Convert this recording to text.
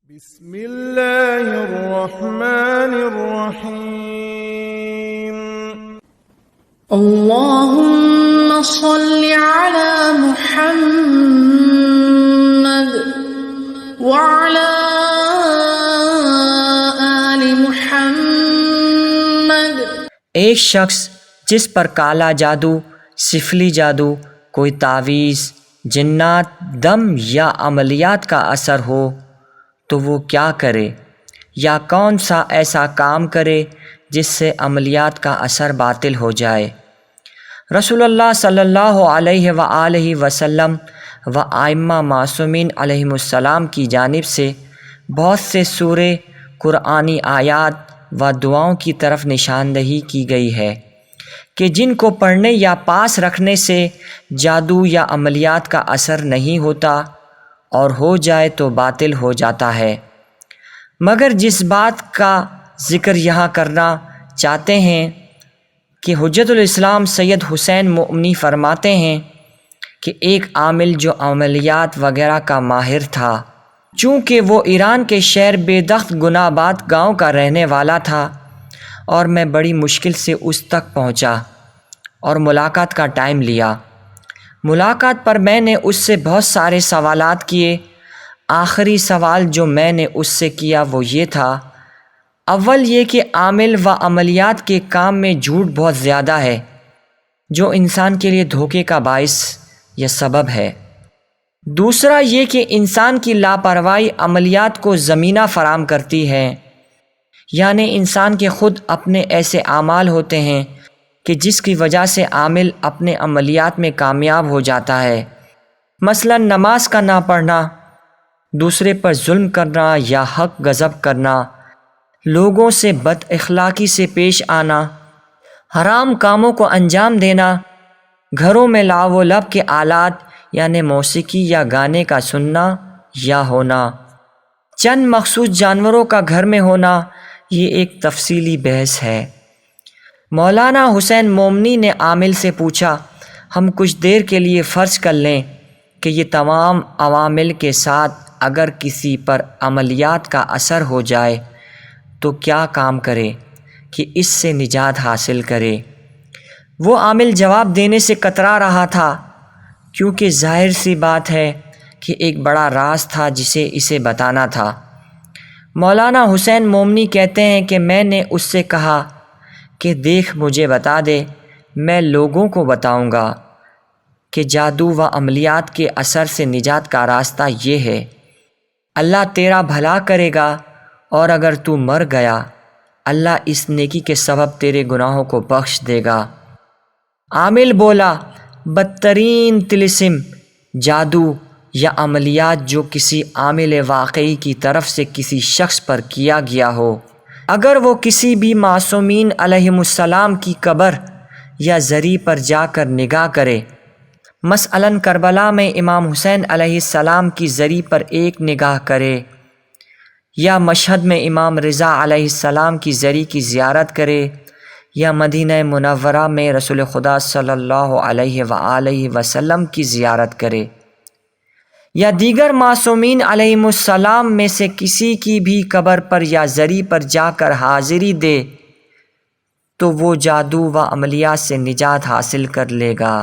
بسم اللہ الرحمن الرحیم اللهم صل على محمد وعلى آل محمد۔ ایک شخص جس پر کالا جادو، سفلی جادو، کوئی تعویذ، جنات، دم یا عملیات کا اثر ہو تو وہ کیا کرے، یا کون سا ایسا کام کرے جس سے عملیات کا اثر باطل ہو جائے؟ رسول اللہ صلی اللہ علیہ وآلہ وسلم و ائمہ معصومین علیہم السلام کی جانب سے بہت سے سورے، قرآنی آیات و دعاؤں کی طرف نشاندہی کی گئی ہے کہ جن کو پڑھنے یا پاس رکھنے سے جادو یا عملیات کا اثر نہیں ہوتا، اور ہو جائے تو باطل ہو جاتا ہے۔ مگر جس بات کا ذکر یہاں کرنا چاہتے ہیں کہ حجت الاسلام سید حسین مؤمنی فرماتے ہیں کہ ایک عامل جو عملیات وغیرہ کا ماہر تھا، چونکہ وہ ایران کے شہر بیدخت گناباد گاؤں کا رہنے والا تھا، اور میں بڑی مشکل سے اس تک پہنچا اور ملاقات کا ٹائم لیا۔ ملاقات پر میں نے اس سے بہت سارے سوالات کیے۔ آخری سوال جو میں نے اس سے کیا وہ یہ تھا، اول یہ کہ عامل و عملیات کے کام میں جھوٹ بہت زیادہ ہے، جو انسان کے لیے دھوکے کا باعث یا سبب ہے۔ دوسرا یہ کہ انسان کی لاپرواہی عملیات کو زمینہ فراہم کرتی ہے، یعنی انسان کے خود اپنے ایسے اعمال ہوتے ہیں کہ جس کی وجہ سے عامل اپنے عملیات میں کامیاب ہو جاتا ہے، مثلا نماز کا نہ پڑھنا، دوسرے پر ظلم کرنا یا حق غصب کرنا، لوگوں سے بد اخلاقی سے پیش آنا، حرام کاموں کو انجام دینا، گھروں میں لاو و لب کے آلات یعنی موسیقی یا گانے کا سننا یا ہونا، چند مخصوص جانوروں کا گھر میں ہونا۔ یہ ایک تفصیلی بحث ہے۔ مولانا حسین مومنی نے عامل سے پوچھا، ہم کچھ دیر کے لیے فرض کر لیں کہ یہ تمام عوامل کے ساتھ اگر کسی پر عملیات کا اثر ہو جائے تو کیا کام کرے کہ اس سے نجات حاصل کرے؟ وہ عامل جواب دینے سے کترا رہا تھا، کیونکہ ظاہر سی بات ہے کہ ایک بڑا راز تھا جسے اسے بتانا تھا۔ مولانا حسین مومنی کہتے ہیں کہ میں نے اس سے کہا کہ دیکھ مجھے بتا دے، میں لوگوں کو بتاؤں گا کہ جادو و عملیات کے اثر سے نجات کا راستہ یہ ہے، اللہ تیرا بھلا کرے گا، اور اگر تو مر گیا اللہ اس نیکی کے سبب تیرے گناہوں کو بخش دے گا۔ عامل بولا، بدترین طلسم، جادو یا عملیات جو کسی عامل واقعی کی طرف سے کسی شخص پر کیا گیا ہو، اگر وہ کسی بھی معصومین علیہم السلام کی قبر یا زری پر جا کر نگاہ کرے، مثلاً کربلا میں امام حسین علیہ السلام کی زری پر ایک نگاہ کرے، یا مشہد میں امام رضا علیہ السلام کی زری کی زیارت کرے، یا مدینہ منورہ میں رسول خدا صلی اللہ علیہ وآلہ وسلم کی زیارت کرے، یا دیگر معصومین علیہم السلام میں سے کسی کی بھی قبر پر یا زری پر جا کر حاضری دے، تو وہ جادو و عملیات سے نجات حاصل کر لے گا۔